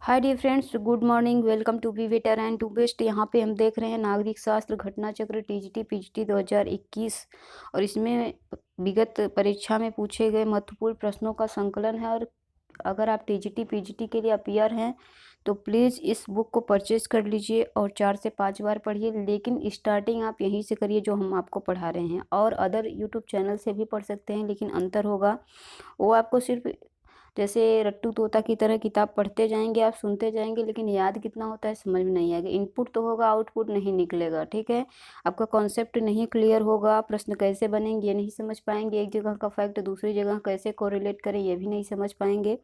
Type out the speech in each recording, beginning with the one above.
Hi dear friends, good morning. Welcome to be better and to best. यहाँ पे हम देख रहे हैं नागरिक शास्त्र घटना चक्र टीजीटी पीजीटी 2021 और इसमें विगत परीक्षा में पूछे गए महत्वपूर्ण प्रश्नों का संकलन है। और अगर आप टीजीटी पीजीटी के लिए अपियर हैं तो प्लीज़ इस बुक को परचेज कर लीजिए और 4 से 5 बार पढ़िए। लेकिन स्टार्टिंग आप यहीं से करिए जो हम आपको पढ़ा रहे हैं, और अदर यूट्यूब चैनल से भी पढ़ सकते हैं, लेकिन अंतर होगा वो आपको सिर्फ जैसे रट्टू तोता की तरह किताब पढ़ते जाएंगे, आप सुनते जाएंगे, लेकिन याद कितना होता है समझ में नहीं आएगा। इनपुट तो होगा, आउटपुट नहीं निकलेगा। ठीक है, आपका कॉन्सेप्ट नहीं क्लियर होगा, प्रश्न कैसे बनेंगे ये नहीं समझ पाएंगे, एक जगह का फैक्ट दूसरी जगह कैसे कोरिलेट करें ये भी नहीं समझ पाएंगे,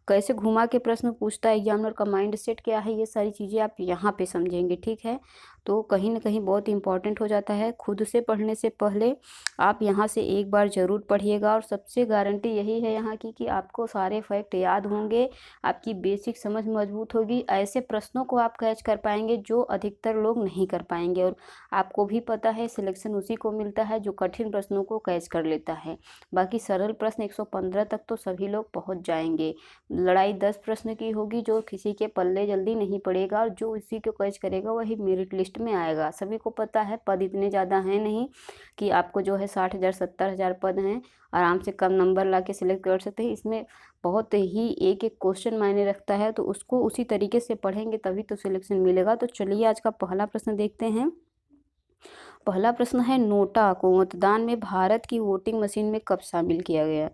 कैसे घुमा के प्रश्न पूछता है एग्जामिनर का माइंड सेट क्या है, ये सारी चीज़ें आप यहाँ पे समझेंगे। ठीक है, तो कहीं ना कहीं बहुत इंपॉर्टेंट हो जाता है। खुद से पढ़ने से पहले आप यहाँ से एक बार ज़रूर पढ़िएगा, और सबसे गारंटी यही है यहाँ की कि आपको सारे फैक्ट याद होंगे, आपकी बेसिक समझ मजबूत होगी, ऐसे प्रश्नों को आप कैच कर पाएंगे जो अधिकतर लोग नहीं कर पाएंगे। और आपको भी पता है सिलेक्शन उसी को मिलता है जो कठिन प्रश्नों को कैच कर लेता है। बाकी सरल प्रश्न 115 तक तो सभी लोग पहुँच जाएंगे। लड़ाई 10 प्रश्न की होगी जो किसी के पल्ले जल्दी नहीं पड़ेगा, और जो इसी को कैच करेगा वही मेरिट लिस्ट में आएगा। सभी को पता है पद इतने ज़्यादा हैं नहीं कि आपको जो है 60,000 70,000 पद हैं, आराम से कम नंबर ला के सिलेक्ट कर सकते हैं। इसमें बहुत ही एक एक क्वेश्चन मायने रखता है, तो उसको उसी तरीके से पढ़ेंगे तभी तो सिलेक्शन मिलेगा। तो चलिए आज का पहला प्रश्न देखते हैं। पहला प्रश्न है, नोटा को मतदान में भारत की वोटिंग मशीन में कब शामिल किया गया?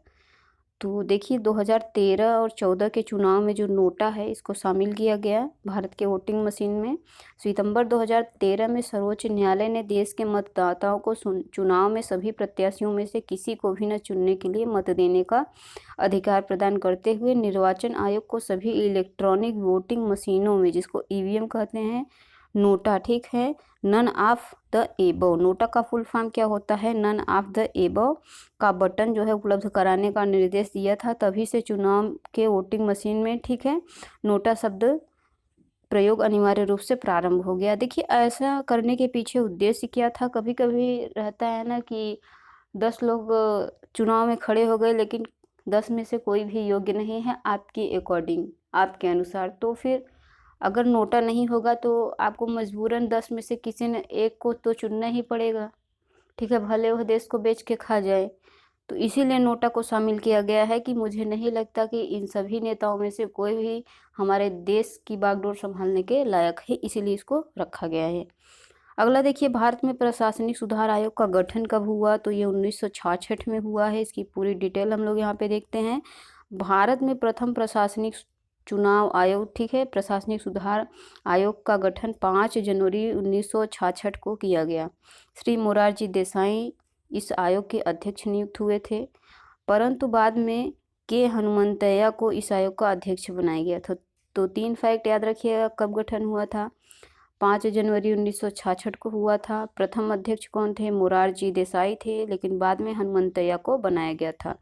तो देखिए 2013 और 14 के चुनाव में जो नोटा है इसको शामिल किया गया भारत के वोटिंग मशीन में। सितंबर 2013 में सर्वोच्च न्यायालय ने देश के मतदाताओं को चुनाव में सभी प्रत्याशियों में से किसी को भी न चुनने के लिए मत देने का अधिकार प्रदान करते हुए निर्वाचन आयोग को सभी इलेक्ट्रॉनिक वोटिंग मशीनों में, जिसको ईवीएम कहते हैं, नोटा, ठीक है, none of the above, NOTA का फुल फॉर्म क्या होता है, नन ऑफ द एबव का बटन जो है उपलब्ध कराने का निर्देश दिया था। तभी से चुनाव के वोटिंग मशीन में, ठीक है, नोटा शब्द प्रयोग अनिवार्य रूप से प्रारंभ हो गया। देखिए ऐसा करने के पीछे उद्देश्य क्या था। कभी कभी रहता है ना कि 10 लोग चुनाव में खड़े हो गए, लेकिन 10 में से कोई भी योग्य नहीं है आपके अकॉर्डिंग, आपके अनुसार। तो फिर अगर नोटा नहीं होगा तो आपको मजबूरन 10 में से किसी ने एक को तो चुनना ही पड़ेगा। ठीक है, भले वह देश को बेच के खा जाए। तो इसीलिए नोटा को शामिल किया गया है कि मुझे नहीं लगता कि इन सभी नेताओं में से कोई भी हमारे देश की बागडोर संभालने के लायक है, इसीलिए इसको रखा गया है। अगला देखिए, भारत में प्रशासनिक सुधार आयोग का गठन कब हुआ? तो ये 1966 में हुआ है। इसकी पूरी डिटेल हम लोग यहाँ पे देखते हैं। भारत में प्रथम प्रशासनिक चुनाव आयोग, ठीक है, प्रशासनिक सुधार आयोग का गठन 5 जनवरी 1966 को किया गया। श्री मोरारजी देसाई इस आयोग के अध्यक्ष नियुक्त हुए थे, परंतु बाद में के हनुमंतैया को इस आयोग का अध्यक्ष बनाया गया था। तो 3 फैक्ट याद रखिएगा कब गठन हुआ था। 5 जनवरी 1966 को हुआ था। प्रथम अध्यक्ष कौन थे? मोरारजी देसाई थे, लेकिन बाद में हनुमंतैया को बनाया गया था।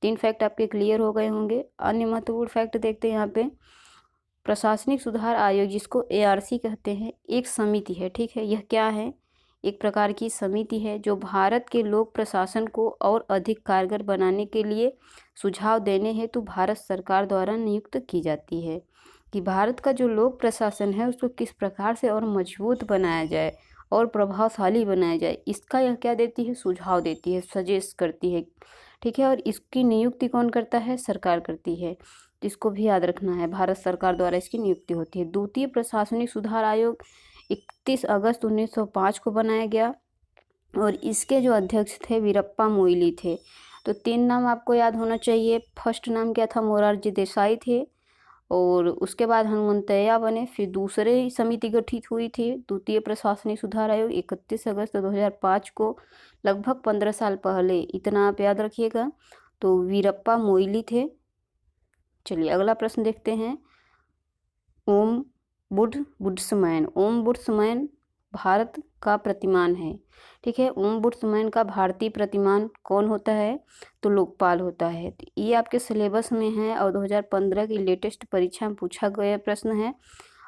3 फैक्ट आपके क्लियर हो गए होंगे। अन्य महत्वपूर्ण फैक्ट देखते हैं यहाँ पे। प्रशासनिक सुधार आयोग, जिसको एआरसी कहते हैं, एक समिति है, ठीक है। यह क्या है? एक प्रकार की समिति है जो भारत के लोक प्रशासन को और अधिक कारगर बनाने के लिए सुझाव देने हेतु भारत सरकार द्वारा नियुक्त की जाती है, कि भारत का जो लोक प्रशासन है उसको किस प्रकार से और मजबूत बनाया जाए और प्रभावशाली बनाया जाए, इसका यह क्या देती है? सुझाव देती है, सजेस्ट करती है, ठीक है। और इसकी नियुक्ति कौन करता है? सरकार करती है। इसको भी याद रखना है, भारत सरकार द्वारा इसकी नियुक्ति होती है। द्वितीय प्रशासनिक सुधार आयोग 31 अगस्त 1905 को बनाया गया, और इसके जो अध्यक्ष थे वीरप्पा मोइली थे। तो 3 नाम आपको याद होना चाहिए। फर्स्ट नाम क्या था? मोरारजी देसाई थे, और उसके बाद हनुमंतैया बने। फिर दूसरे समिति गठित हुई थी, द्वितीय प्रशासनिक सुधार आयोग, 31 अगस्त 2005 को, लगभग 15 साल पहले। इतना आप याद रखिएगा। तो वीरप्पा मोइली थे। चलिए अगला प्रश्न देखते हैं। ओम बुड्समैन, ओम बुड्समैन भारत का प्रतिमान है, ठीक है। ओम बुड्समैन का भारतीय प्रतिमान कौन होता है? तो लोकपाल होता है। तो ये आपके सिलेबस में है और 2015 की लेटेस्ट परीक्षा में पूछा गया प्रश्न है।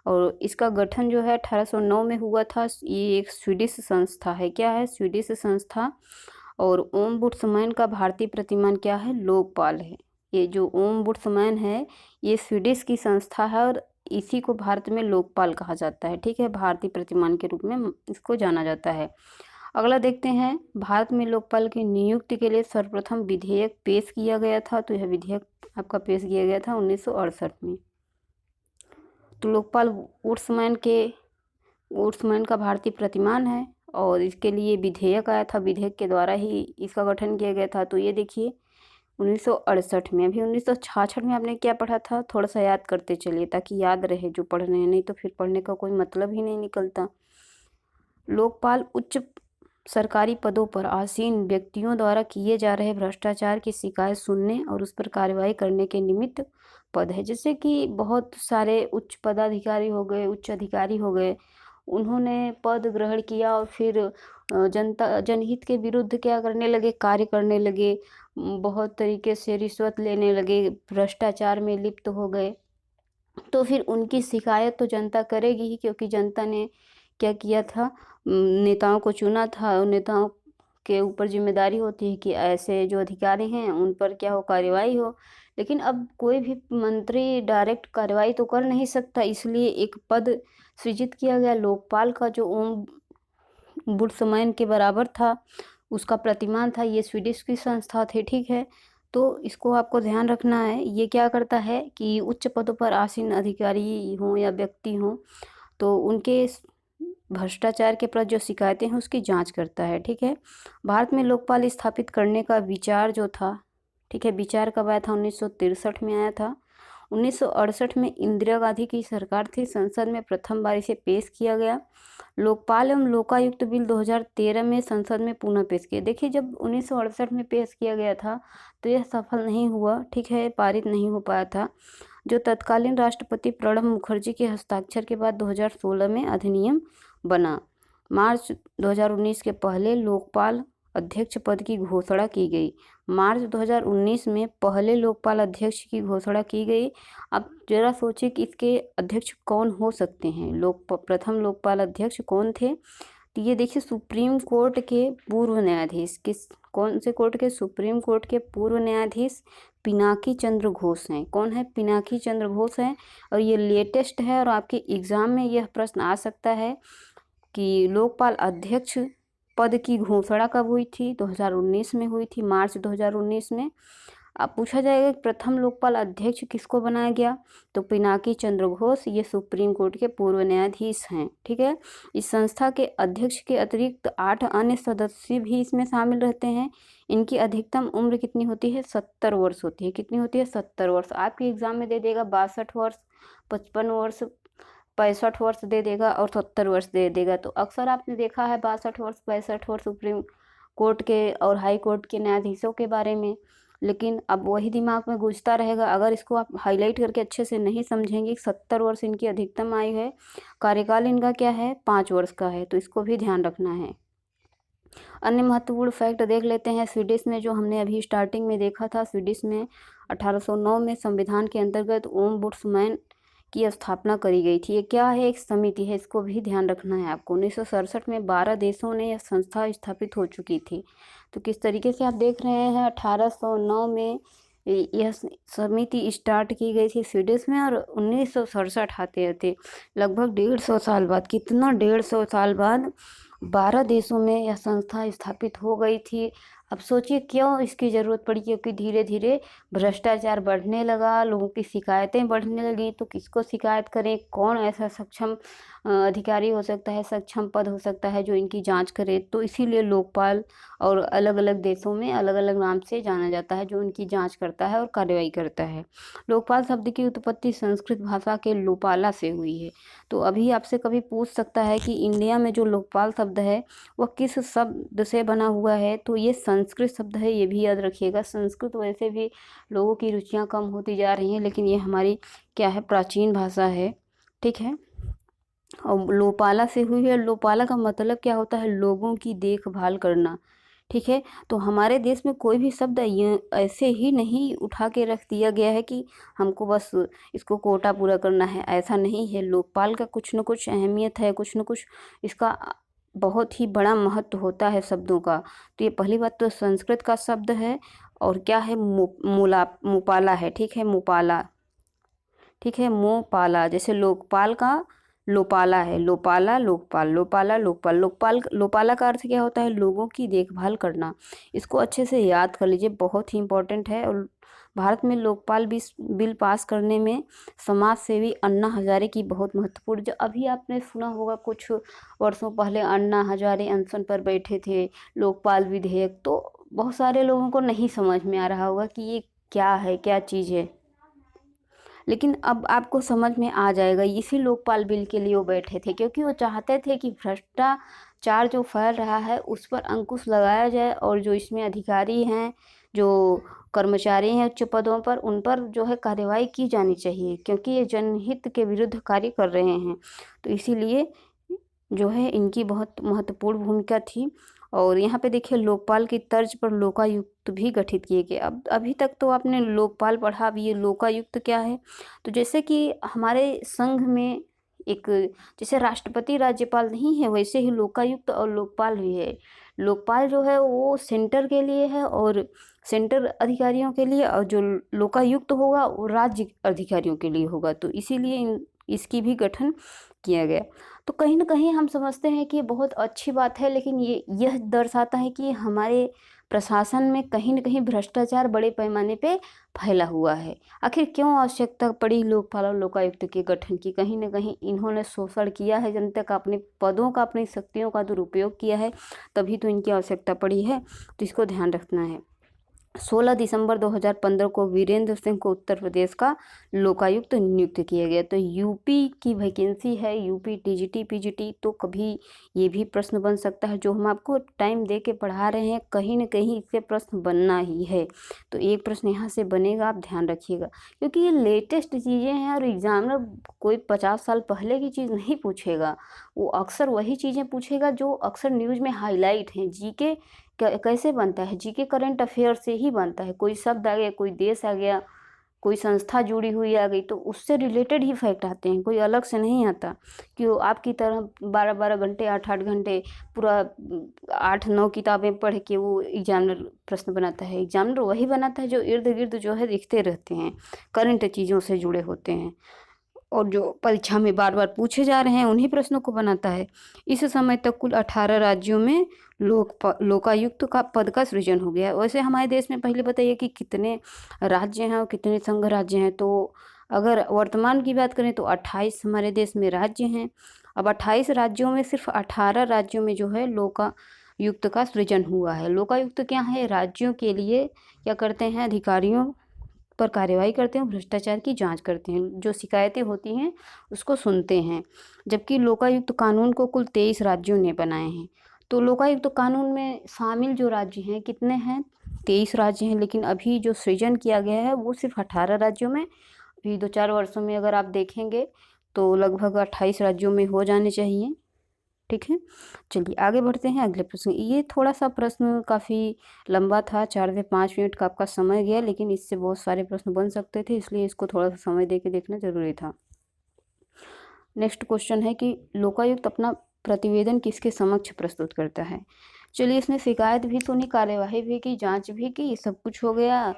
और इसका गठन जो है 1809 में हुआ था। ये एक स्वीडिश संस्था है। क्या है? स्वीडिश संस्था। और ओम बुड्समैन का भारतीय प्रतिमान क्या है? लोकपाल है। ये जो ओम बुड्समैन है ये स्वीडिश की संस्था है, और इसी को भारत में लोकपाल कहा जाता है, ठीक है। भारतीय प्रतिमान के रूप में इसको जाना जाता है। अगला देखते हैं, भारत में लोकपाल की नियुक्ति के लिए सर्वप्रथम विधेयक पेश किया गया था। तो यह विधेयक आपका पेश किया गया था 1968 में। तो लोकपाल वुड्समैन का भारतीय प्रतिमान है और इसके लिए विधेयक आया था, विधेयक के द्वारा ही इसका गठन किया गया था। तो ये देखिए 1968 में। अभी 1966 में आपने क्या पढ़ा था, थोड़ा सा याद करते चलिए ताकि याद रहे जो पढ़ रहे हैं, नहीं तो फिर पढ़ने का कोई मतलब ही नहीं निकलता। लोकपाल उच्च सरकारी पदों पर आसीन व्यक्तियों द्वारा किए जा रहे भ्रष्टाचार की शिकायत सुनने और उस पर कार्रवाई करने के निमित्त पद है। जैसे कि बहुत सारे उच्च पदाधिकारी हो गए, उच्च अधिकारी हो गए, उन्होंने पद ग्रहण किया और फिर जनहित के विरुद्ध क्या करने लगे, कार्य करने लगे, बहुत तरीके से रिश्वत लेने लगे, भ्रष्टाचार में लिप्त हो गए। तो फिर उनकी शिकायत तो जनता करेगी ही, क्योंकि जनता ने क्या किया था, नेताओं को चुना था। नेताओं के ऊपर जिम्मेदारी होती है कि ऐसे जो अधिकारी हैं उन पर क्या हो, कार्रवाई हो। लेकिन अब कोई भी मंत्री डायरेक्ट कार्रवाई तो कर नहीं सकता, इसलिए एक पद सृजित किया गया लोकपाल का, जो ओम बुड्समैन के बराबर था, उसका प्रतिमान था। ये स्वीडिश की संस्था थी, ठीक है। तो इसको आपको ध्यान रखना है। ये क्या करता है कि उच्च पदों पर आसीन अधिकारी हों या व्यक्ति हों, तो उनके भ्रष्टाचार के प्रति जो शिकायतें हैं उसकी जांच करता है, ठीक है। भारत में लोकपाल स्थापित करने का विचार जो था, ठीक है, विचार कब आया था, 1963 में आया था। 1968 में इंदिरा गांधी की सरकार थी, संसद में प्रथम बार इसे पेश किया गया। लोकपाल एवं लोकायुक्त बिल 2013 में संसद में पुनः पेश किया। देखिए जब 1968 में पेश किया गया था तो यह सफल नहीं हुआ, ठीक है, पारित नहीं हो पाया था। जो तत्कालीन राष्ट्रपति प्रणब मुखर्जी के हस्ताक्षर के बाद 2016 में अधिनियम बना। मार्च 2019 के पहले लोकपाल अध्यक्ष पद की घोषणा की गई। मार्च 2019 में पहले लोकपाल अध्यक्ष की घोषणा की गई। अब जरा सोचिए कि इसके अध्यक्ष कौन हो सकते हैं। प्रथम लोकपाल अध्यक्ष कौन थे, तो ये देखिए सुप्रीम कोर्ट के पूर्व न्यायाधीश, कौन से कोर्ट के, सुप्रीम कोर्ट के पूर्व न्यायाधीश पिनाकी चंद्र घोष हैं। कौन है, पिनाकी चंद्र घोष हैं। और ये लेटेस्ट है और आपके एग्जाम में यह प्रश्न आ सकता है कि लोकपाल अध्यक्ष पद की घोषणा कब हुई थी, 2019 में हुई थी, मार्च 2019 में। अब पूछा जाएगा कि प्रथम लोकपाल अध्यक्ष किसको बनाया गया, तो पिनाकी चंद्र घोष, ये सुप्रीम कोर्ट के पूर्व न्यायाधीश हैं, ठीक है। इस संस्था के अध्यक्ष के अतिरिक्त 8 अन्य सदस्य भी इसमें शामिल रहते हैं। इनकी अधिकतम उम्र कितनी होती है, 70 वर्ष होती है। कितनी होती है, 70 वर्ष। आपके एग्जाम में दे देगा 62 वर्ष, 55 वर्ष, 65 वर्ष दे देगा और 70 वर्ष दे देगा। तो अक्सर आपने देखा है 62 वर्ष, 65 वर्ष सुप्रीम कोर्ट के और हाई कोर्ट के न्यायाधीशों के बारे में। लेकिन अब वही दिमाग में गूंजता रहेगा। अगर इसको आप हाईलाइट करके अच्छे से नहीं समझेंगे, 70 वर्ष इनकी अधिकतम आयु है, कार्यकाल इनका क्या है, 5 वर्ष का है, तो इसको भी ध्यान रखना है। अन्य महत्वपूर्ण फैक्ट देख लेते हैं। स्वीडिश में जो हमने अभी स्टार्टिंग में देखा था, स्वीडिश में 1809 में संविधान के अंतर्गत ओम बुड्समैन की स्थापना करी गई थी। ये क्या है, एक समिति है, इसको भी ध्यान रखना है आपको। 1967 में 12 देशों ने यह संस्था स्थापित हो चुकी थी। तो किस तरीके से आप देख रहे हैं, 1809 में यह समिति स्टार्ट की गई थी स्वीडिश में, और 1967 आते आते लगभग 150 साल बाद, कितना 150 साल बाद 12 देशों में यह संस्था स्थापित हो गई थी। अब सोचिए क्यों इसकी ज़रूरत पड़ी, क्योंकि धीरे धीरे भ्रष्टाचार बढ़ने लगा, लोगों की शिकायतें बढ़ने लगी। तो किसको शिकायत करें, कौन ऐसा सक्षम अधिकारी हो सकता है, सक्षम पद हो सकता है जो इनकी जांच करे। तो इसीलिए लोकपाल और अलग अलग देशों में अलग अलग नाम से जाना जाता है, जो इनकी जांच करता है और कार्रवाई करता है। लोकपाल शब्द की उत्पत्ति संस्कृत भाषा के लोपाला से हुई है। तो अभी आपसे कभी पूछ सकता है कि इंडिया में जो लोकपाल शब्द है वह किस शब्द से बना हुआ है, तो ये संस्कृत शब्द है, ये भी याद रखिएगा। संस्कृत वैसे भी लोगों की रुचियां कम होती जा रही हैं, लेकिन ये हमारी क्या है, प्राचीन भाषा है, ठीक है। और लोपाला से हुई है। लोपाला का मतलब क्या होता है, लोगों की देखभाल करना, ठीक है। तो हमारे देश में कोई भी शब्द ये ऐसे ही नहीं उठा के रख दिया गया है कि हमको बस इसको कोटा पूरा करना है, ऐसा नहीं है। लोकपाल का कुछ न कुछ अहमियत है, कुछ न कुछ इसका बहुत ही बड़ा महत्व होता है शब्दों का। तो ये पहली बात तो संस्कृत का शब्द है, और क्या है, मुपाला है, ठीक है, मुपाला, ठीक है। मोपाला, जैसे लोकपाल का लोपाला है, लोपाला लोकपाल, लोपाला लोकपाल। लोपाला का अर्थ क्या होता है? लोगों की देखभाल करना। इसको अच्छे से याद कर लीजिए, बहुत ही इंपॉर्टेंट है। और भारत में लोकपाल बिल पास करने में समाज सेवी अन्ना हजारे की बहुत महत्वपूर्ण, जो अभी आपने सुना होगा कुछ वर्षों पहले अन्ना हजारे अनशन पर बैठे थे लोकपाल विधेयक, तो बहुत सारे लोगों को नहीं समझ में आ रहा होगा कि ये क्या है, क्या चीज़ है, लेकिन अब आपको समझ में आ जाएगा। इसी लोकपाल बिल के लिए वो बैठे थे, क्योंकि वो चाहते थे कि भ्रष्टाचार जो फैल रहा है उस पर अंकुश लगाया जाए, और जो इसमें अधिकारी हैं, जो कर्मचारी हैं उच्च पदों पर, उन पर जो है कार्रवाई की जानी चाहिए, क्योंकि ये जनहित के विरुद्ध कार्य कर रहे हैं। तो इसीलिए जो है इनकी बहुत महत्वपूर्ण भूमिका थी। और यहाँ पे देखिए, लोकपाल की तर्ज पर लोकायुक्त भी गठित किए गए। अब अभी तक तो आपने लोकपाल पढ़ा, अब ये लोकायुक्त क्या है? तो जैसे कि हमारे संघ में एक, जैसे राष्ट्रपति राज्यपाल नहीं है, वैसे ही लोकायुक्त और लोकपाल भी है। लोकपाल जो है वो सेंटर के लिए है और सेंटर अधिकारियों के लिए, और जो लोकायुक्त होगा वो राज्य अधिकारियों के लिए होगा। तो इसीलिए इसकी भी गठन किया गया। तो कहीं न कहीं हम समझते हैं कि ये बहुत अच्छी बात है, लेकिन यह दर्शाता है कि हमारे प्रशासन में कहीं न कहीं भ्रष्टाचार बड़े पैमाने पे फैला हुआ है। आखिर क्यों आवश्यकता पड़ी लोकपाल और लोकायुक्त के गठन की? कहीं न कहीं इन्होंने शोषण किया है जनता का, अपने पदों का, अपनी शक्तियों का दुरुपयोग किया है, तभी तो इनकी आवश्यकता पड़ी है। तो इसको ध्यान रखना है। 16 दिसंबर 2015 को वीरेंद्र सिंह को उत्तर प्रदेश का लोकायुक्त नियुक्त किया गया। तो यूपी की वैकेंसी है, यूपी टीजीटी पीजीटी, तो कभी ये भी प्रश्न बन सकता है। जो हम आपको टाइम दे के पढ़ा रहे हैं, कहीं न कहीं इससे प्रश्न बनना ही है। तो एक प्रश्न यहाँ से बनेगा, आप ध्यान रखिएगा, क्योंकि ये लेटेस्ट चीज़ें हैं और एग्जामिनर कोई 50 साल पहले की चीज़ नहीं पूछेगा। वो अक्सर वही चीज़ें पूछेगा जो अक्सर न्यूज़ में हाईलाइट हैं। जीके कैसे बनता है? जीके करंट अफेयर से ही बनता है। कोई शब्द आ गया, कोई देश आ गया, कोई संस्था जुड़ी हुई आ गई, तो उससे रिलेटेड ही फैक्ट आते हैं, कोई अलग से नहीं आता कि वो आपकी तरह 12-12 घंटे, 8-8 घंटे पूरा 8-9 किताबें पढ़ के वो एग्जामिनर प्रश्न बनाता है। एग्जामिनर वही बनाता है जो इर्द-गिर्द जो है दिखते रहते हैं, करंट चीज़ों से जुड़े होते हैं, और जो परीक्षा में बार-बार पूछे जा रहे हैं उन्हीं प्रश्नों को बनाता है। इस समय तक कुल 18 राज्यों में लोकायुक्त का पद का सृजन हो गया है। वैसे हमारे देश में पहले बताइए कि कितने राज्य हैं और कितने संघ राज्य हैं? तो अगर वर्तमान की बात करें तो 28 हमारे देश में राज्य हैं। अब 28 राज्यों में सिर्फ 18 राज्यों में जो है लोकायुक्त का सृजन हुआ है। लोकायुक्त क्या है? राज्यों के लिए क्या करते हैं? अधिकारियों पर कार्रवाई करते हैं, भ्रष्टाचार की जांच करते हैं, जो शिकायतें होती हैं उसको सुनते हैं। जबकि लोकायुक्त कानून को कुल 23 राज्यों ने बनाए हैं। तो लोकायुक्त कानून में शामिल जो राज्य हैं कितने हैं? 23 राज्य हैं, लेकिन अभी जो सृजन किया गया है वो सिर्फ 18 राज्यों में। अभी 2-4 वर्षों में अगर आप देखेंगे तो लगभग 28 राज्यों में हो जाने चाहिए। ठीक है, चलिए आगे बढ़ते हैं अगले प्रश्न। ये थोड़ा सा प्रश्न काफ़ी लंबा था, 4 से 5 मिनट का आपका समय गया, लेकिन इससे बहुत सारे प्रश्न बन सकते थे, इसलिए इसको थोड़ा सा समय दे के देखना जरूरी था। नेक्स्ट क्वेश्चन है कि लोकायुक्त अपना प्रतिवेदन किसके समक्ष प्रस्तुत करता है? चलिए, इसने शिकायत भी सुनी, कार्यवाही भी की, जांच भी की, सब कुछ हो गया।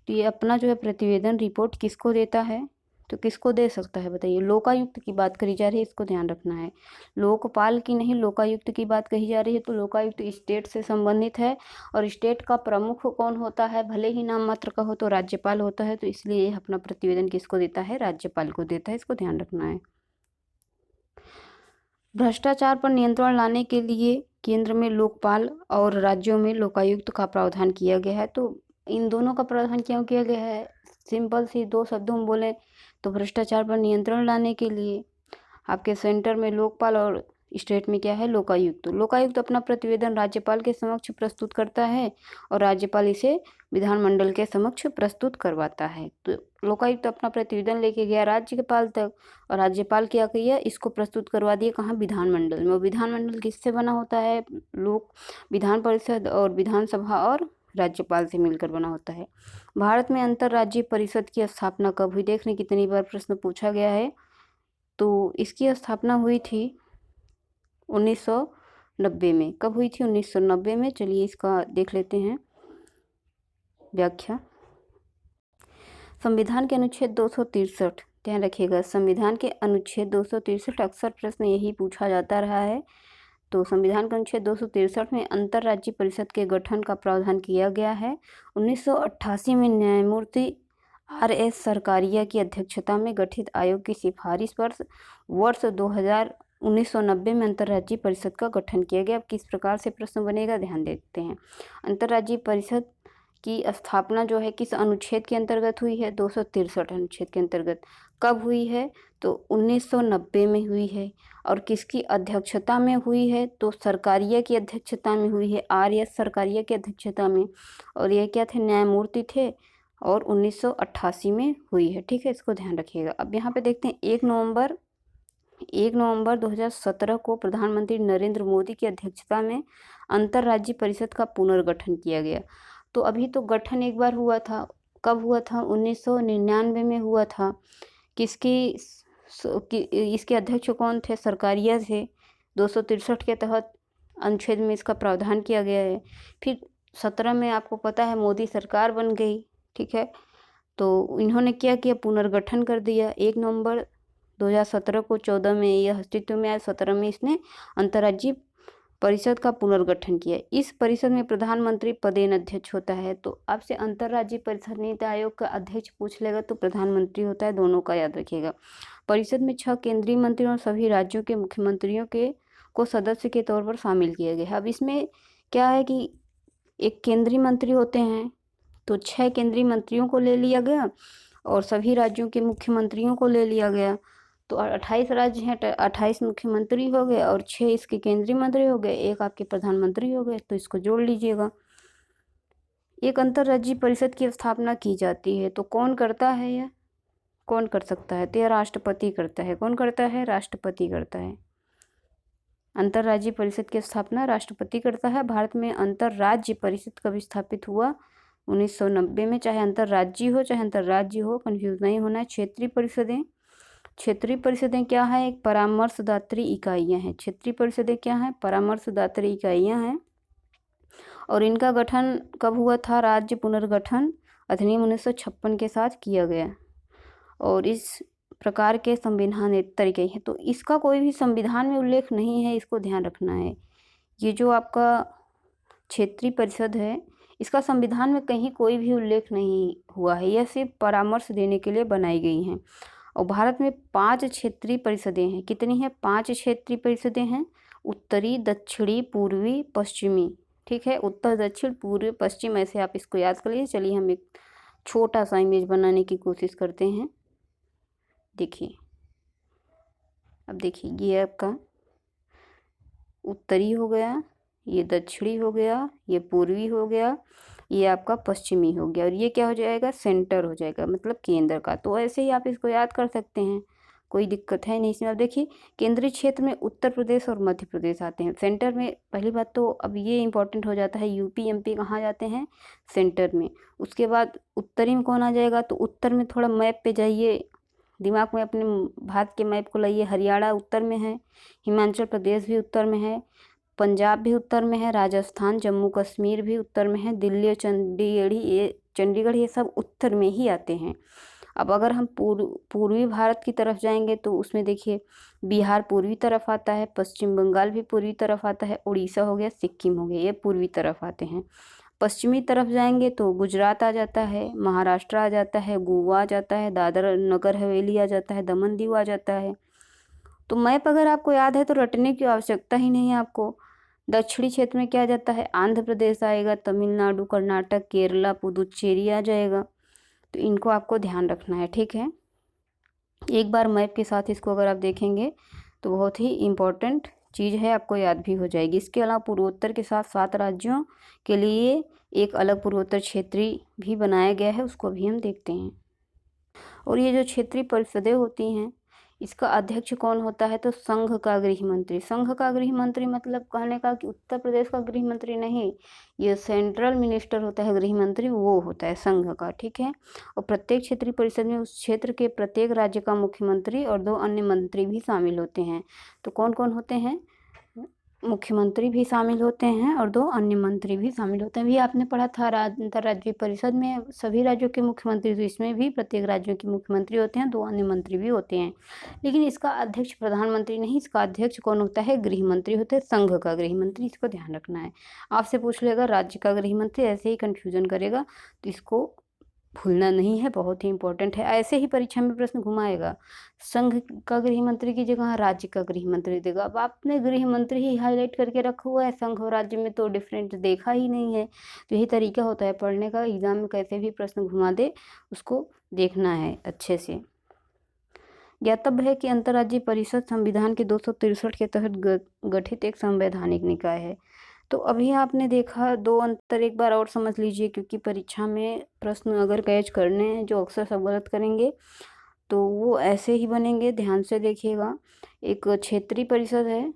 तो ये अपना जो है प्रतिवेदन रिपोर्ट किसको देता है? तो किसको दे सकता है बताइए? लोकायुक्त की बात करी जा रही है, इसको ध्यान रखना है। लोकपाल की नहीं, लोकायुक्त की बात कही जा रही है। तो लोकायुक्त स्टेट से संबंधित है, और स्टेट का प्रमुख कौन होता है? भले ही नाम मात्र का हो तो राज्यपाल होता है। तो इसलिए ये अपना प्रतिवेदन किसको देता है? राज्यपाल को देता है, इसको ध्यान रखना है। भ्रष्टाचार पर नियंत्रण लाने के लिए केंद्र में लोकपाल और राज्यों में लोकायुक्त का प्रावधान किया गया है। तो इन दोनों का प्रावधान क्यों किया गया है? सिंपल सी 2 शब्दों में बोले तो भ्रष्टाचार पर नियंत्रण लाने के लिए। आपके सेंटर में लोकपाल और स्टेट में क्या है? लोकायुक्त। लोकायुक्त अपना प्रतिवेदन राज्यपाल के समक्ष प्रस्तुत करता है, और राज्यपाल इसे विधानमंडल के समक्ष प्रस्तुत करवाता है। तो लोकायुक्त अपना प्रतिवेदन लेके गया राज्यपाल तक, और राज्यपाल क्या किया? इसको प्रस्तुत करवा दिया कहाँ? विधानमंडल में। और विधानमंडल किससे बना होता है? लोक विधान परिषद और विधानसभा और राज्यपाल से मिलकर बना होता है। भारत में अंतर राज्य परिषद की स्थापना कब हुई? देख लें कितनी बार प्रश्न पूछा गया है। तो इसकी स्थापना हुई थी 1990 में। कब हुई थी? 1990 में। चलिए इसका देख लेते हैं व्याख्या। संविधान के अनुच्छेद 263 ध्यान रखिएगा, संविधान के अनुच्छेद 263 अक्सर प्रश्न यही पूछा जाता रहा है। तो संविधान के अनुच्छेद 263 में अंतर्राज्यीय परिषद के गठन का प्रावधान किया गया है। 1988 में न्यायमूर्ति RS सरकारिया की अध्यक्षता में गठित आयोग की सिफारिश पर वर्ष 1990 में अंतर्राज्यीय परिषद का गठन किया गया। अब किस प्रकार से प्रश्न बनेगा, ध्यान देते हैं। अंतर्राज्यीय परिषद की स्थापना जो है किस अनुच्छेद के अंतर्गत हुई है, 263 अनुच्छेद के अंतर्गत। कब हुई है, तो 1990 में हुई है। और किसकी अध्यक्षता में हुई है, तो सरकारिया की अध्यक्षता में हुई है, RS सरकारिया की अध्यक्षता में। और ये क्या थे, न्यायमूर्ति थे। और 1988 में हुई है, ठीक है, इसको ध्यान रखिएगा। अब यहाँ पे देखते हैं 1 नवंबर 2017 को प्रधानमंत्री नरेंद्र मोदी की अध्यक्षता में अंतर्राज्यीय परिषद का पुनर्गठन किया गया। तो अभी तो गठन एक बार हुआ था, कब हुआ था, 1999 में हुआ था। इसके अध्यक्ष कौन थे, सरकारिया थे। 263 के तहत अनुच्छेद में इसका प्रावधान किया गया है। फिर 17 में आपको पता है मोदी सरकार बन गई, ठीक है। तो इन्होंने क्या किया, पुनर्गठन कर दिया। 1 नवंबर 2017 को 14 में यह अस्तित्व में आया, 17 में इसने अंतर्राज्यीय परिषद का पुनर्गठन किया। इस परिषद में प्रधानमंत्री पदेन अध्यक्ष होता है। तो आपसे अंतर्राज्यीय परिषद नीति आयोग का अध्यक्ष पूछ लेगा तो प्रधानमंत्री होता है, दोनों का याद रखिएगा। परिषद में 6 केंद्रीय मंत्रियों और सभी राज्यों के मुख्यमंत्रियों को सदस्य के तौर पर शामिल किया गया है। अब इसमें क्या है कि एक केंद्रीय मंत्री होते हैं, तो 6 केंद्रीय मंत्रियों को ले लिया गया और सभी राज्यों के मुख्यमंत्रियों को ले लिया गया। तो 28 राज्य हैं, 28 मुख्यमंत्री हो गए और 6 इसके केंद्रीय मंत्री हो गए, 1 आपके प्रधानमंत्री हो गए। तो इसको जोड़ लीजिएगा। एक अंतर्राज्यीय परिषद की स्थापना की जाती है, तो कौन करता है, यह कौन कर सकता है, तो यह राष्ट्रपति करता है। कौन करता है, राष्ट्रपति करता है। अंतर्राज्यीय परिषद की स्थापना राष्ट्रपति करता है। भारत में अंतर्राज्यीय परिषद कब स्थापित हुआ, 1990 में। चाहे अंतर्राज्यीय हो चाहे अंतर्राज्य हो, कन्फ्यूज नहीं होना है। क्षेत्रीय परिषदें क्या है, एक परामर्शदात्री इकाइयां हैं। क्षेत्रीय परिषदें क्या हैं, परामर्शदात्री इकाइयां हैं। और इनका गठन कब हुआ था, राज्य पुनर्गठन अधिनियम 1956 के साथ किया गया। और इस प्रकार के संविधान तरीके हैं। तो इसका कोई भी संविधान में उल्लेख नहीं है, इसको ध्यान रखना है। ये जो आपका क्षेत्रीय परिषद है, इसका संविधान में कहीं कोई भी उल्लेख नहीं हुआ है, यह सिर्फ परामर्श देने के लिए बनाई गई हैं। और भारत में 5 क्षेत्रीय परिषदें हैं। कितनी हैं, 5 क्षेत्रीय परिषदें हैं, उत्तरी, दक्षिणी, पूर्वी, पश्चिमी, ठीक है। उत्तर, दक्षिण, पूर्व, पश्चिम, ऐसे आप इसको याद कर लीजिए। चलिए हम एक छोटा सा इमेज बनाने की कोशिश करते हैं। देखिए, अब देखिए, ये आपका उत्तरी हो गया, ये दक्षिणी हो गया, ये पूर्वी हो गया, ये आपका पश्चिमी हो गया। और ये क्या हो जाएगा, सेंटर हो जाएगा, मतलब केंद्र का। तो ऐसे ही आप इसको याद कर सकते हैं, कोई दिक्कत है नहीं इसमें। अब देखिए, केंद्रीय क्षेत्र में उत्तर प्रदेश और मध्य प्रदेश आते हैं। सेंटर में पहली बात तो अब ये इंपॉर्टेंट हो जाता है, यूपी MP कहाँ जाते हैं, सेंटर में। उसके बाद उत्तरी में कौन आ जाएगा, तो उत्तर में थोड़ा मैप पे जाइए, दिमाग में अपने भारत के मैप को लाइए। हरियाणा उत्तर में है, हिमाचल प्रदेश भी उत्तर में है, पंजाब भी उत्तर में है, राजस्थान, जम्मू कश्मीर भी उत्तर में है, दिल्ली और चंडीगढ़ ये सब उत्तर में ही आते हैं। अब अगर हम पूर्वी भारत की तरफ जाएंगे तो उसमें देखिए, बिहार पूर्वी तरफ आता है, पश्चिम बंगाल भी पूर्वी तरफ आता है, उड़ीसा हो गया, सिक्किम हो गया, ये पूर्वी तरफ आते हैं। पश्चिमी तरफ जाएंगे तो गुजरात आ जाता है, महाराष्ट्र आ जाता है, गोवा आ जाता है, दादर नगर हवेली आ जाता है, दमन दीव आ जाता है। तो मैप अगर आपको याद है तो रटने की आवश्यकता ही नहीं है आपको। दक्षिणी क्षेत्र में क्या आ जाता है, आंध्र प्रदेश आएगा, तमिलनाडु, कर्नाटक, केरला, पुदुचेरी आ जाएगा। तो इनको आपको ध्यान रखना है, ठीक है। एक बार मैप के साथ इसको अगर आप देखेंगे तो बहुत ही इम्पोर्टेंट चीज़ है, आपको याद भी हो जाएगी। इसके अलावा पूर्वोत्तर के साथ 7 राज्यों के लिए एक अलग पूर्वोत्तर क्षेत्रीय भी बनाया गया है, उसको भी हम देखते हैं। और ये जो क्षेत्रीय परिषदें होती हैं, इसका अध्यक्ष कौन होता है, तो संघ का गृह मंत्री। संघ का गृह मंत्री मतलब कहने का कि उत्तर प्रदेश का गृह मंत्री नहीं, ये सेंट्रल मिनिस्टर होता है गृह मंत्री, वो होता है संघ का, ठीक है। और प्रत्येक क्षेत्रीय परिषद में उस क्षेत्र के प्रत्येक राज्य का मुख्यमंत्री और 2 अन्य मंत्री भी शामिल होते हैं। तो कौन कौन होते हैं, मुख्यमंत्री भी शामिल होते हैं और 2 अन्य मंत्री भी शामिल होते हैं। अभी आपने पढ़ा था अंतर्राज्यीय परिषद में सभी राज्यों के मुख्यमंत्री, तो इसमें भी प्रत्येक राज्यों के मुख्यमंत्री होते हैं, 2 अन्य मंत्री भी होते हैं। लेकिन इसका अध्यक्ष प्रधानमंत्री नहीं, इसका अध्यक्ष कौन होता है? गृह मंत्री होते हैं, संघ का गृह मंत्री, इसको ध्यान रखना है। आपसे पूछ लेगा राज्य का गृह मंत्री, ऐसे ही कन्फ्यूजन करेगा, तो इसको भूलना नहीं है, बहुत ही इंपॉर्टेंट है। ऐसे ही परीक्षा में प्रश्न घुमाएगा, संघ का गृह मंत्री की जगह राज्य का गृह मंत्री देगा। अब आपने गृह मंत्री ही हाईलाइट करके रखा हुआ है, संघ और राज्य में तो डिफरेंट देखा ही नहीं है। तो यही तरीका होता है पढ़ने का, एग्जाम में कैसे भी प्रश्न घुमा दे उसको देखना है अच्छे से। ज्ञातव्य है कि अंतर्राज्यीय परिषद संविधान के 263 के तहत गठित एक संवैधानिक निकाय है। तो अभी आपने देखा 2 अंतर, एक बार और समझ लीजिए, क्योंकि परीक्षा में प्रश्न अगर कैच करने हैं जो अक्सर सब गलत करेंगे तो वो ऐसे ही बनेंगे, ध्यान से देखिएगा। एक क्षेत्रीय परिषद है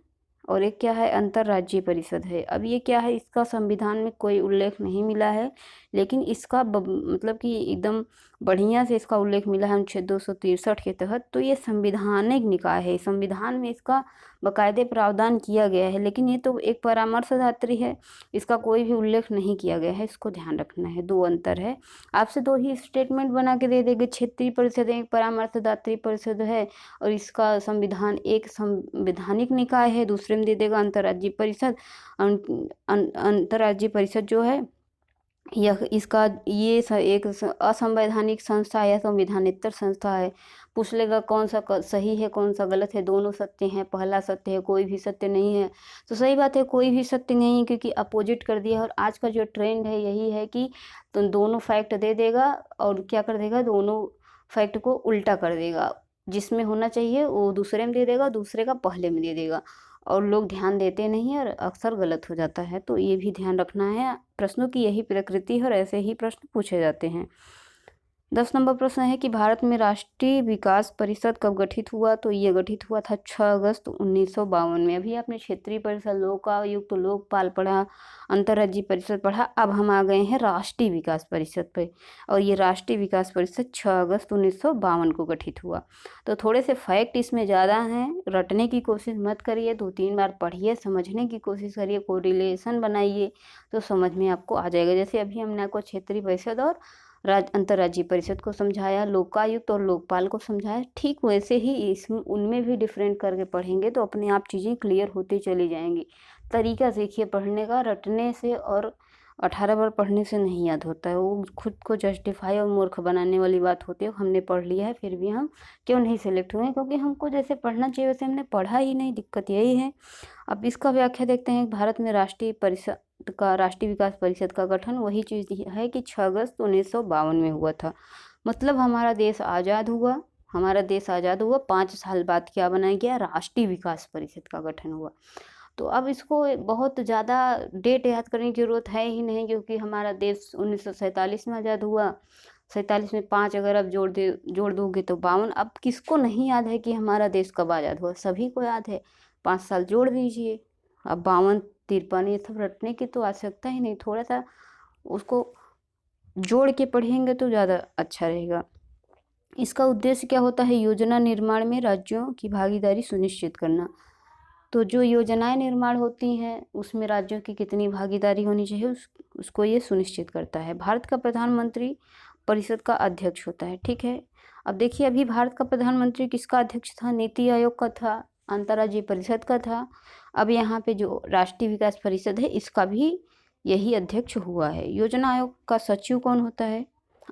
और एक क्या है? अंतर्राज्यीय परिषद है। अब ये क्या है? इसका संविधान में कोई उल्लेख नहीं मिला है, लेकिन इसका मतलब कि एकदम बढ़िया से इसका उल्लेख मिला है अनुच्छेद 263 के तहत। तो ये संविधानिक निकाय है, संविधान में इसका बाकायदे प्रावधान किया गया है, लेकिन ये तो एक परामर्शदात्री है, इसका कोई भी उल्लेख नहीं किया गया है, इसको ध्यान रखना है। 2 अंतर है। आपसे 2 ही स्टेटमेंट बना के दे देंगे, क्षेत्रीय परिषद एक परामर्शदात्री परिषद है और इसका संविधान एक संवैधानिक निकाय है, दूसरे में दे देगा अंतर्राज्यीय परिषद। अंतर्राज्यीय परिषद जो है यह इसका ये एक असंवैधानिक संस्था या संविधानेतर संस्था है। पूछ लेगा कौन सा सही है कौन सा गलत है, दोनों सत्य हैं, पहला सत्य है, कोई भी सत्य नहीं है। तो सही बात है, कोई भी सत्य नहीं है, क्योंकि अपोजिट कर दिया। और आज का जो ट्रेंड है यही है कि तो दोनों फैक्ट दे देगा और क्या कर देगा, दोनों फैक्ट को उल्टा कर देगा। जिसमें होना चाहिए वो दूसरे में दे देगा, दूसरे का पहले में दे देगा, और लोग ध्यान देते नहीं और अक्सर गलत हो जाता है। तो ये भी ध्यान रखना है, प्रश्नों की यही प्रकृति है और ऐसे ही प्रश्न पूछे जाते हैं। 10 नंबर प्रश्न है कि भारत में राष्ट्रीय विकास परिषद कब गठित हुआ? तो ये गठित हुआ था 6 अगस्त 1952 में। अभी आपने क्षेत्रीय परिषद, लोकायुक्त, लोकपाल पढ़ा, अंतर्राज्यीय परिषद पढ़ा, अब हम आ गए हैं राष्ट्रीय विकास परिषद पे। और ये राष्ट्रीय विकास परिषद 6 अगस्त 1952 को गठित हुआ। तो थोड़े से फैक्ट इसमें ज़्यादा हैं, रटने की कोशिश मत करिए, 2-3 बार पढ़िए, समझने की कोशिश करिए, कोरिलेशन बनाइए, तो समझ में आपको आ जाएगा। जैसे अभी हमने आपको क्षेत्रीय परिषद और अंतर्राज्यीय परिषद को समझाया, लोकायुक्त और लोकपाल को समझाया, ठीक वैसे ही इसमें उनमें भी डिफरेंट करके पढ़ेंगे तो अपने आप चीज़ें क्लियर होती चली जाएंगी। तरीका सीखिए पढ़ने का, रटने से और 18 बार पढ़ने से नहीं याद होता है, वो खुद को जस्टिफाई और मूर्ख बनाने वाली बात होती है। हमने पढ़ लिया है फिर भी हम क्यों नहीं सेलेक्ट हुए? क्योंकि हमको जैसे पढ़ना चाहिए वैसे हमने पढ़ा ही नहीं, दिक्कत यही है। अब इसका व्याख्या देखते हैं। भारत में राष्ट्रीय विकास परिषद का गठन वही चीज़ है कि 6 अगस्त 1952 में हुआ था। मतलब हमारा देश आज़ाद हुआ, 5 साल बाद क्या बनाया गया? राष्ट्रीय विकास परिषद का गठन हुआ। तो अब इसको बहुत ज़्यादा डेट याद करने की ज़रूरत है ही नहीं, क्योंकि हमारा देश 1947 में आज़ाद हुआ। 47 में 5 अगर आप जोड़ दोगे तो 52। अब किसको नहीं याद है कि हमारा देश कब आज़ाद हुआ? सभी को याद है, 5 साल जोड़ दीजिए। अब 52, 53 ये सब रटने की तो आवश्यकता ही नहीं, थोड़ा सा उसको जोड़ के पढ़ेंगे तो ज़्यादा अच्छा रहेगा। इसका उद्देश्य क्या होता है? योजना निर्माण में राज्यों की भागीदारी सुनिश्चित करना। तो जो योजनाएं निर्माण होती हैं उसमें राज्यों की कितनी भागीदारी होनी चाहिए उसको ये सुनिश्चित करता है। भारत का प्रधानमंत्री परिषद का अध्यक्ष होता है, ठीक है। अब देखिए, अभी भारत का प्रधानमंत्री किसका अध्यक्ष था? नीति आयोग का था, अंतर्राज्यीय परिषद का था। अब यहाँ पे जो राष्ट्रीय विकास परिषद है इसका भी यही अध्यक्ष हुआ है। योजना आयोग का सचिव कौन होता है?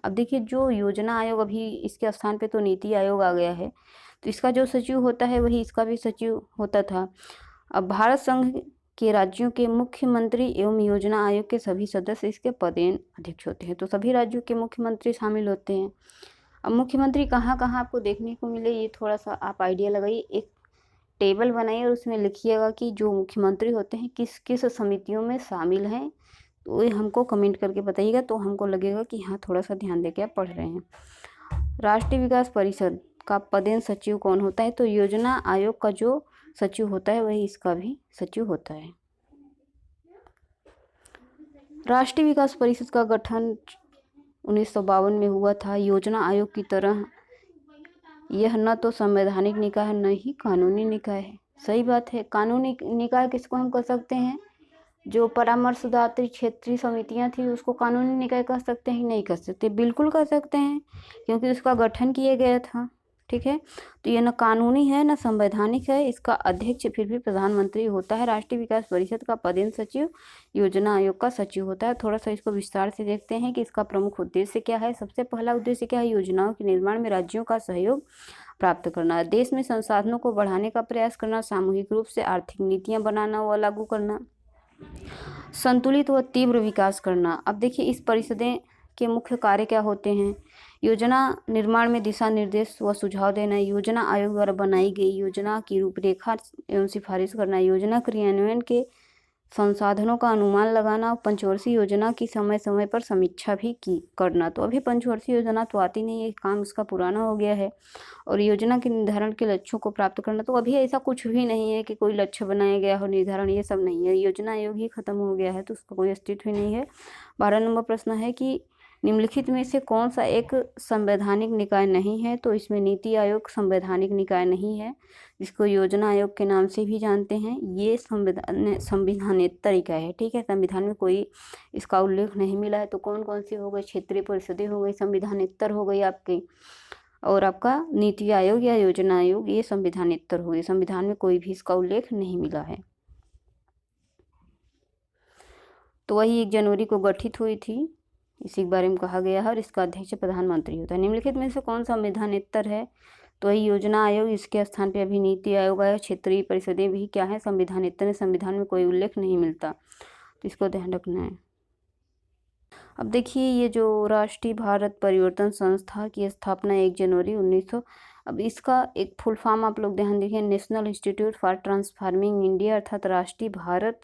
अब देखिए, जो योजना आयोग, अभी इसके स्थान पे तो नीति आयोग आ गया है, तो इसका जो सचिव होता है वही इसका भी सचिव होता था। अब भारत संघ के राज्यों के मुख्यमंत्री एवं योजना आयोग के सभी सदस्य इसके पदेन अध्यक्ष होते हैं। तो सभी राज्यों के मुख्यमंत्री शामिल होते हैं। अब मुख्यमंत्री कहाँ कहाँ आपको देखने को मिले, ये थोड़ा सा आप आइडिया लगाइए। एक टेबल बनाइए और उसमें लिखिएगा कि जो मुख्यमंत्री होते हैं किस किस समितियों में शामिल हैं। तो ये हमको कमेंट करके बताइएगा, तो हमको लगेगा कि हाँ थोड़ा सा ध्यान देके आप पढ़ रहे हैं। राष्ट्रीय विकास परिषद का पदेन सचिव कौन होता है? तो योजना आयोग का जो सचिव होता है वही इसका भी सचिव होता है। राष्ट्रीय विकास परिषद का गठन 1952 में हुआ था। योजना आयोग की तरह यह न तो संवैधानिक निकाय है न ही कानूनी निकाय है। सही बात है। कानूनी निकाय किसको हम कह सकते हैं? जो परामर्शदात्री क्षेत्रीय समितियां थी उसको कानूनी निकाय कह सकते हैं? नहीं कह सकते, बिल्कुल कह सकते हैं, क्योंकि उसका गठन किया गया था। ठीक है, तो ये न कानूनी है न संवैधानिक है। इसका अध्यक्ष फिर भी प्रधानमंत्री होता है। राष्ट्रीय विकास परिषद का पदेन सचिव योजना आयोग का सचिव होता है। थोड़ा सा इसको विस्तार से देखते हैं कि इसका प्रमुख उद्देश्य क्या है। सबसे पहला उद्देश्य क्या है? योजनाओं के निर्माण में राज्यों का सहयोग प्राप्त करना, देश में संसाधनों को बढ़ाने का प्रयास करना, सामूहिक रूप से आर्थिक नीतियां बनाना व लागू करना, संतुलित व तीव्र विकास करना। अब देखिए इस परिषदें के मुख्य कार्य क्या होते हैं? योजना निर्माण में दिशा निर्देश व सुझाव देना, योजना आयोग द्वारा बनाई गई योजना की रूपरेखा एवं सिफारिश करना, योजना क्रियान्वयन के संसाधनों का अनुमान लगाना, पंचवर्षीय योजना की समय समय पर समीक्षा भी की करना। तो अभी पंचवर्षीय योजना तो आती नहीं है, काम इसका पुराना हो गया है। और योजना के निर्धारण के लक्ष्यों को प्राप्त करना, तो अभी ऐसा कुछ भी नहीं है कि कोई लक्ष्य बनाया गया हो, निर्धारण, ये सब नहीं है। योजना आयोग ही खत्म हो गया है, तो उसका कोई अस्तित्व ही नहीं है। 12 नंबर प्रश्न है कि निम्नलिखित में से कौन सा एक संवैधानिक निकाय नहीं है? तो इसमें नीति आयोग संवैधानिक निकाय नहीं है, जिसको योजना आयोग के नाम से भी जानते हैं। ये संविधानेतर इकाई है। ठीक है, संविधान में कोई इसका उल्लेख नहीं मिला है। तो कौन कौन सी हो गई? क्षेत्रीय परिषदें हो गई, संविधानेतर हो गई आपकी, और आपका नीति आयोग या योजना आयोग, ये संविधानेतर हो गए। संविधान में कोई भी इसका उल्लेख नहीं मिला है। तो वही 1 जनवरी को गठित हुई थी, इसी के बारे में कहा गया है, और इसका अध्यक्ष प्रधानमंत्री होता है। निम्नलिखित में से कौन संविधानेतर है? तो वही योजना आयोग, इसके स्थान पे अभी नीति आयोग आया। क्षेत्रीय परिषदें भी क्या है? संविधानेतर है। संविधान में कोई उल्लेख नहीं मिलता, तो इसको ध्यान रखना है। अब देखिए ये जो राष्ट्रीय भारत परिवर्तन संस्था की स्थापना 1 जनवरी 1900, अब इसका एक फुल फॉर्म आप लोग ध्यान देखिए, national institute for transforming India, अर्थात राष्ट्रीय भारत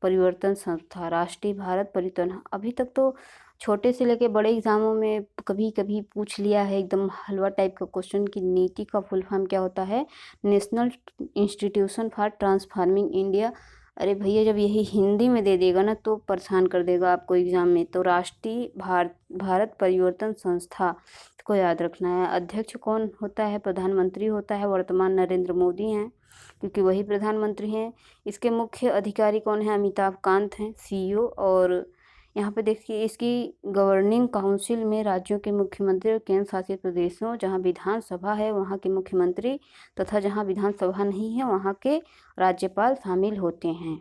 परिवर्तन संस्था। राष्ट्रीय भारत परिवर्तन, अभी तक तो छोटे से लेके बड़े एग्जामों में कभी कभी पूछ लिया है, एकदम हलवा टाइप का क्वेश्चन कि नीति का फुल फॉर्म क्या होता है? National institution for transforming India. अरे भैया, जब यही हिंदी में दे देगा ना तो परेशान कर देगा आपको एग्जाम में। तो राष्ट्रीय भारत परिवर्तन संस्था को याद रखना है। अध्यक्ष कौन होता है? प्रधानमंत्री होता है। वर्तमान नरेंद्र मोदी हैं, क्योंकि वही प्रधानमंत्री हैं। इसके मुख्य अधिकारी कौन है? अमिताभ कांत हैं, सीईओ। और यहाँ पे देखिए इसकी गवर्निंग काउंसिल में राज्यों के मुख्यमंत्री और केंद्र शासित प्रदेशों, जहाँ विधानसभा है वहाँ के मुख्यमंत्री, तथा जहाँ विधानसभा नहीं है वहाँ के राज्यपाल शामिल होते हैं।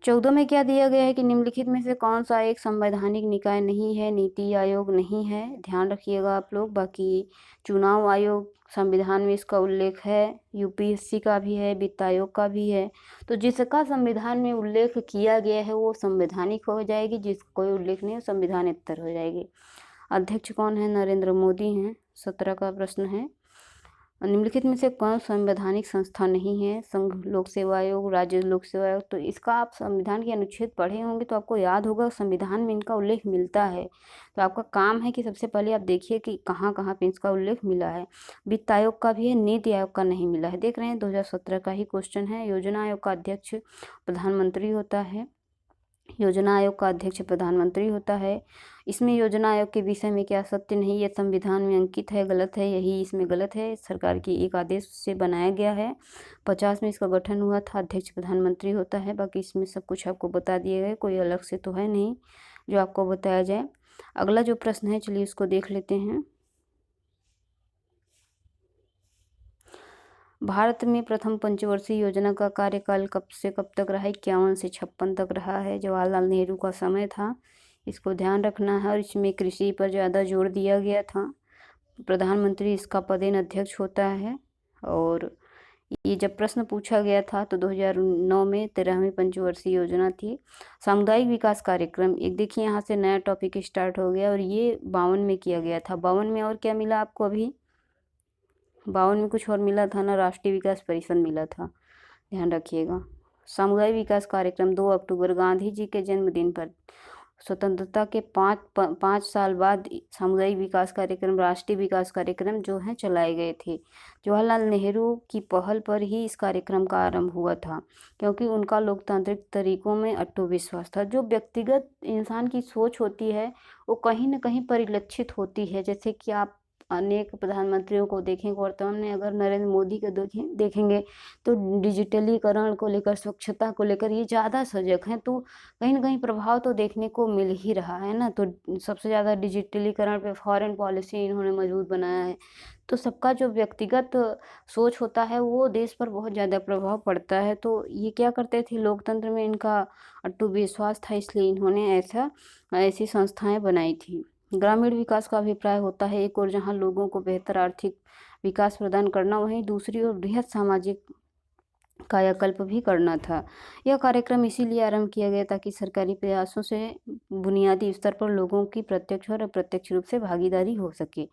14 में क्या दिया गया है कि निम्नलिखित में से कौन सा एक संवैधानिक निकाय नहीं है? नीति आयोग नहीं है, ध्यान रखिएगा आप लोग। बाकी चुनाव आयोग, संविधान में इसका उल्लेख है, यूपीएससी का भी है, वित्त आयोग का भी है। तो जिसका संविधान में उल्लेख किया गया है वो संवैधानिक हो जाएगी, जिसका कोई उल्लेख नहीं है संविधानेतर हो जाएगी। अध्यक्ष कौन है? नरेंद्र मोदी हैं। 17 का प्रश्न है, निम्नलिखित में से कौन संवैधानिक संस्था नहीं है? संघ लोक सेवा आयोग, राज्य लोक सेवा आयोग। तो इसका आप संविधान के अनुच्छेद पढ़े होंगे तो आपको याद होगा, संविधान में इनका उल्लेख मिलता है। तो आपका काम है कि सबसे पहले आप देखिए कि कहाँ कहाँ पे इसका उल्लेख मिला है। वित्त आयोग का भी है, नीति आयोग का नहीं मिला है। देख रहे हैं 2017 का ही क्वेश्चन है। योजना आयोग का अध्यक्ष प्रधानमंत्री होता है। योजना आयोग का अध्यक्ष प्रधानमंत्री होता है। इसमें योजना आयोग के विषय में क्या सत्य नहीं, ये संविधान में अंकित है, गलत है, यही इसमें गलत है। सरकार की एक आदेश से बनाया गया है। 50 में इसका गठन हुआ था। अध्यक्ष प्रधानमंत्री होता है। बाकी इसमें सब कुछ आपको बता दिया गया, कोई अलग से तो है नहीं जो आपको बताया जाए। अगला जो प्रश्न है चलिए उसको देख लेते हैं। भारत में प्रथम पंचवर्षीय योजना का कार्यकाल कब से कब तक रहा? 51 से 56 तक रहा है। जवाहरलाल नेहरू का समय था, इसको ध्यान रखना है। और इसमें कृषि पर ज़्यादा जोर दिया गया था। प्रधानमंत्री इसका पदेन अध्यक्ष होता है। और ये जब प्रश्न पूछा गया था तो 2009 में 13वीं पंचवर्षीय योजना थी। सामुदायिक विकास कार्यक्रम, एक देखिए यहाँ से नया टॉपिक स्टार्ट हो गया, और ये 52 में किया गया था। 52 में और क्या मिला आपको? अभी 52 में कुछ और मिला था ना, राष्ट्रीय विकास परिषद मिला था, ध्यान रखिएगा। सामुदायिक विकास कार्यक्रम 2 अक्टूबर, गांधी जी के जन्मदिन पर, स्वतंत्रता के 5 साल बाद सामुदायिक विकास कार्यक्रम, राष्ट्रीय विकास कार्यक्रम जो हैं चलाए गए थे। जवाहरलाल नेहरू की पहल पर ही इस कार्यक्रम का आरंभ हुआ था, क्योंकि उनका लोकतांत्रिक तरीकों में अटूट विश्वास था। जो व्यक्तिगत इंसान की सोच होती है वो कहीं ना कहीं परिलक्षित होती है। जैसे कि आप अनेक प्रधानमंत्रियों को देखें, वर्तमान में अगर नरेंद्र मोदी को देखेंगे तो डिजिटलीकरण को लेकर, स्वच्छता को लेकर ये ज़्यादा सजग हैं, तो कहीं न कहीं प्रभाव तो देखने को मिल ही रहा है ना। तो सबसे ज़्यादा डिजिटलीकरण पे फॉरेन पॉलिसी इन्होंने मजबूत बनाया है। तो सबका जो व्यक्तिगत सोच होता है वो देश पर बहुत ज़्यादा प्रभाव पड़ता है। तो ये क्या करते थे, लोकतंत्र में इनका अटूट विश्वास था, इसलिए इन्होंने ऐसी संस्थाएँ बनाई थी। ग्रामीण विकास का अभिप्राय होता है एक ओर जहाँ लोगों को बेहतर आर्थिक विकास प्रदान करना, वहीं दूसरी ओर बृहद सामाजिक कायाकल्प भी करना था। यह कार्यक्रम इसीलिए आरंभ किया गया ताकि सरकारी प्रयासों से बुनियादी स्तर पर लोगों की प्रत्यक्ष और अप्रत्यक्ष रूप से भागीदारी हो सके।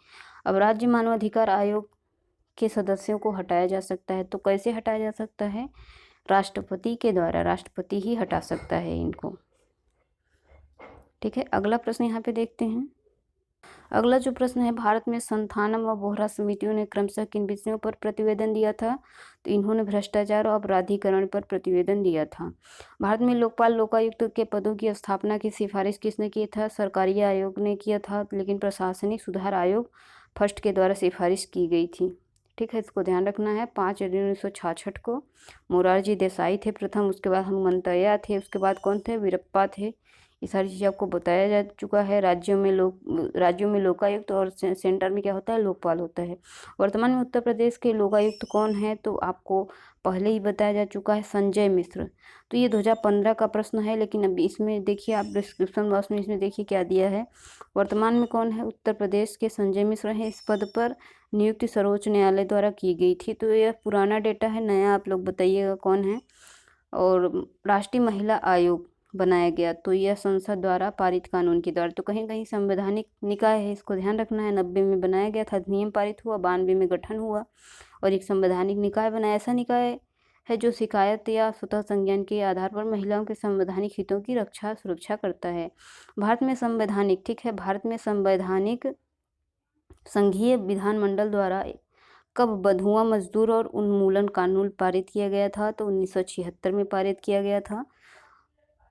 अब राज्य मानवाधिकार आयोग के सदस्यों को हटाया जा सकता है, तो कैसे हटाया जा सकता है? राष्ट्रपति के द्वारा, राष्ट्रपति ही हटा सकता है इनको। ठीक है, अगला प्रश्न यहाँ पे देखते हैं। अगला जो प्रश्न है, भारत में संथानम व बोहरा समितियों ने क्रमशः किन विषयों पर प्रतिवेदन दिया था? तो इन्होंने भ्रष्टाचार और अपराधीकरण पर प्रतिवेदन दिया था। भारत में लोकपाल लोकायुक्त के पदों की स्थापना की सिफारिश किसने की था? सरकारी आयोग ने किया था, लेकिन प्रशासनिक सुधार आयोग फर्स्ट के द्वारा सिफारिश की गई थी। ठीक है, इसको ध्यान रखना है। 5 जनवरी 1966 को मोरारजी देसाई थे प्रथम, उसके बाद हनुमंतैया थे, उसके बाद कौन थे? वीरप्पा थे। ये सारी चीज़ें आपको बताया जा चुका है। राज्यों में लोकायुक्त और सेंटर में क्या होता है? लोकपाल होता है। वर्तमान में उत्तर प्रदेश के लोकायुक्त कौन है? तो आपको पहले ही बताया जा चुका है, संजय मिश्र। तो ये 2015 का प्रश्न है, लेकिन अब इसमें देखिए आप डिस्क्रिप्शन बॉक्स में इसमें देखिए क्या दिया है। वर्तमान में कौन है? उत्तर प्रदेश के संजय मिश्र हैं। इस पद पर नियुक्ति सर्वोच्च न्यायालय द्वारा की गई थी। तो यह पुराना डेटा है, नया आप लोग बताइएगा कौन है। और राष्ट्रीय महिला आयोग बनाया गया, तो यह संसद द्वारा पारित कानून के द्वारा। तो कहीं कहीं संवैधानिक निकाय है, इसको ध्यान रखना है। 90 में बनाया गया था, अधिनियम पारित हुआ, 92 में गठन हुआ और एक संवैधानिक निकाय बना। ऐसा निकाय है जो शिकायत या स्वतः संज्ञान के आधार पर महिलाओं के संवैधानिक हितों की रक्षा सुरक्षा करता है। भारत में संवैधानिक, ठीक है, भारत में संवैधानिक संघीय विधानमंडल द्वारा कब बंधुआ मजदूर और उन्मूलन कानून पारित किया गया था? तो 1976 में पारित किया गया था।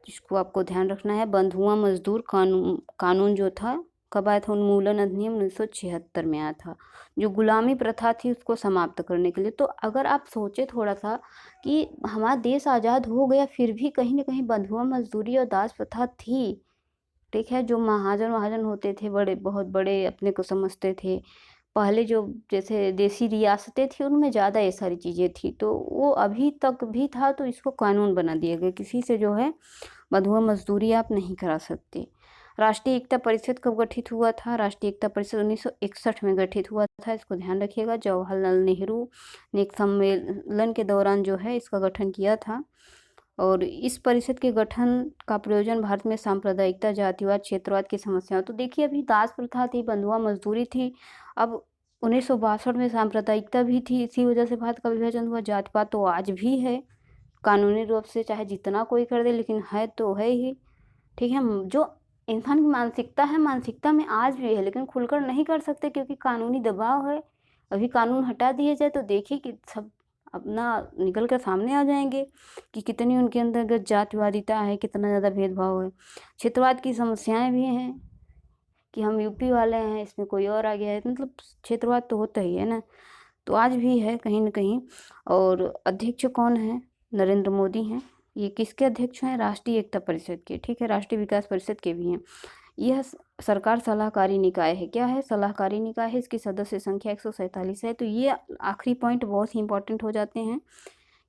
जिसको आपको ध्यान रखना है, बंधुआ मजदूर कानून जो था कब आया था? उन्मूलन अधिनियम 1976 में आया था, जो गुलामी प्रथा थी उसको समाप्त करने के लिए। तो अगर आप सोचे थोड़ा सा कि हमारा देश आज़ाद हो गया, फिर भी कहीं ना कहीं बंधुआ मजदूरी और दास प्रथा थी। ठीक है, जो महाजन होते थे, बड़े बहुत बड़े अपने को समझते थे, पहले जो जैसे देसी रियासतें थी उनमें ज़्यादा ये सारी चीज़ें थी, तो वो अभी तक भी था, तो इसको कानून बना दिया गया। किसी से जो है बंधुआ मजदूरी आप नहीं करा सकते। राष्ट्रीय एकता परिषद कब गठित हुआ था? राष्ट्रीय एकता परिषद 1961 में गठित हुआ था, इसको ध्यान रखिएगा। जवाहरलाल नेहरू ने एक सम्मेलन के दौरान जो है इसका गठन किया था। और इस परिषद के गठन का प्रयोजन भारत में सांप्रदायिकता, जातिवाद, क्षेत्रवाद की समस्याओं। तो देखिए, अभी दास प्रथा थी, बंधुआ मजदूरी थी, अब 1962 में सांप्रदायिकता भी थी, इसी वजह से भारत का विभाजन हुआ। जातिवाद तो आज भी है कानूनी रूप से, चाहे जितना कोई कर दे, लेकिन है तो है ही। ठीक है, जो इंसान की मानसिकता है, मानसिकता में आज भी है, लेकिन खुलकर नहीं कर सकते क्योंकि कानूनी दबाव है। अभी कानून हटा दिए जाए तो देखिए कि सब अपना निकल कर सामने आ जाएंगे कि कितनी उनके अंतर्गत जातिवादिता है, कितना ज़्यादा भेदभाव है। क्षेत्रवाद की समस्याएं भी हैं कि हम यूपी वाले हैं, इसमें कोई और आ गया है, मतलब क्षेत्रवाद तो होता ही है ना, तो आज भी है कहीं ना कहीं। और अध्यक्ष कौन है? नरेंद्र मोदी हैं। ये किसके अध्यक्ष हैं? राष्ट्रीय एकता परिषद के, ठीक है, राष्ट्रीय विकास परिषद के भी हैं। यह सरकार सलाहकारी निकाय है। क्या है? सलाहकारी निकाय है। इसकी सदस्य संख्या 147 है। तो ये आखिरी पॉइंट बहुत ही इंपॉर्टेंट हो जाते हैं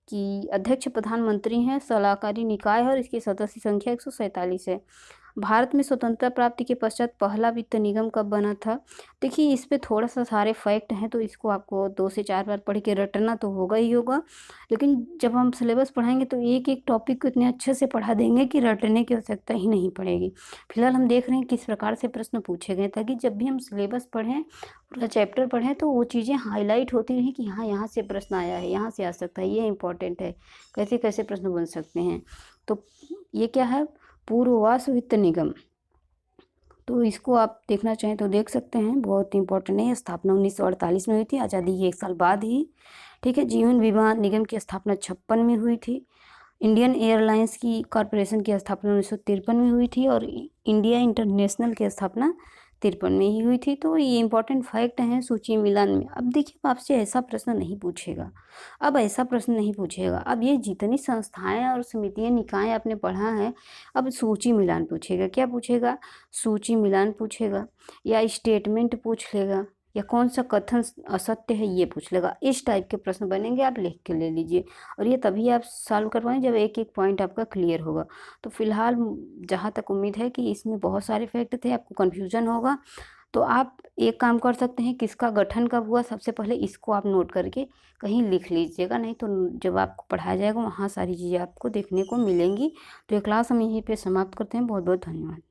कि अध्यक्ष प्रधानमंत्री हैं, सलाहकारी निकाय है और इसकी सदस्य संख्या 147 है। भारत में स्वतंत्रता प्राप्ति के पश्चात पहला वित्त निगम कब बना था? देखिए, इस पे थोड़ा सा सारे फैक्ट हैं, तो इसको आपको 2 से 4 बार पढ़ के रटना तो होगा ही होगा, लेकिन जब हम सिलेबस पढ़ाएंगे तो एक एक टॉपिक को इतने अच्छे से पढ़ा देंगे कि रटने की आवश्यकता ही नहीं पड़ेगी। फिलहाल हम देख रहे हैं किस प्रकार से प्रश्न पूछे गए, ताकि जब भी हम सिलेबस पढ़ें, पूरा चैप्टर पढ़ें, तो वो चीज़ें हाईलाइट होती रहें कि हाँ, यहाँ से प्रश्न आया है, यहाँ से आ सकता है, ये इंपॉर्टेंट है, कैसे कैसे प्रश्न बन सकते हैं। तो ये क्या है? पूर्ववास वित्त निगम। तो इसको आप देखना चाहें तो देख सकते हैं, बहुत इंपॉर्टेंट है। स्थापना 1948 में हुई थी, आज़ादी के 1 साल बाद ही। ठीक है, जीवन बीमा निगम की स्थापना 56 में हुई थी। इंडियन एयरलाइंस की कॉरपोरेशन की स्थापना 1953 में हुई थी और इंडिया इंटरनेशनल की स्थापना 53 में ही हुई थी। तो ये इम्पोर्टेंट फैक्ट हैं सूची मिलान में। अब देखिए, अब आपसे ऐसा प्रश्न नहीं पूछेगा, अब ऐसा प्रश्न नहीं पूछेगा। अब ये जितनी संस्थाएँ और समितियाँ, निकाय आपने पढ़ा है, अब सूची मिलान पूछेगा। क्या पूछेगा? सूची मिलान पूछेगा, या स्टेटमेंट पूछ लेगा, या कौन-सा कथन असत्य है ये पूछ लेगा। इस टाइप के प्रश्न बनेंगे, आप लिख के ले लीजिए। और ये तभी आप सॉल्व कर पाएँगे जब एक-एक पॉइंट आपका क्लियर होगा। तो फिलहाल जहाँ तक उम्मीद है कि इसमें बहुत सारे फैक्ट थे, आपको कन्फ्यूज़न होगा। तो आप एक काम कर सकते हैं, किसका गठन कब हुआ, सबसे पहले इसको आप नोट करके कहीं लिख लीजिएगा, नहीं तो जब आपको पढ़ाया जाएगा वहाँ सारी चीज़ें आपको देखने को मिलेंगी। तो ये क्लास हम यहीं पे समाप्त करते हैं। बहुत-बहुत धन्यवाद।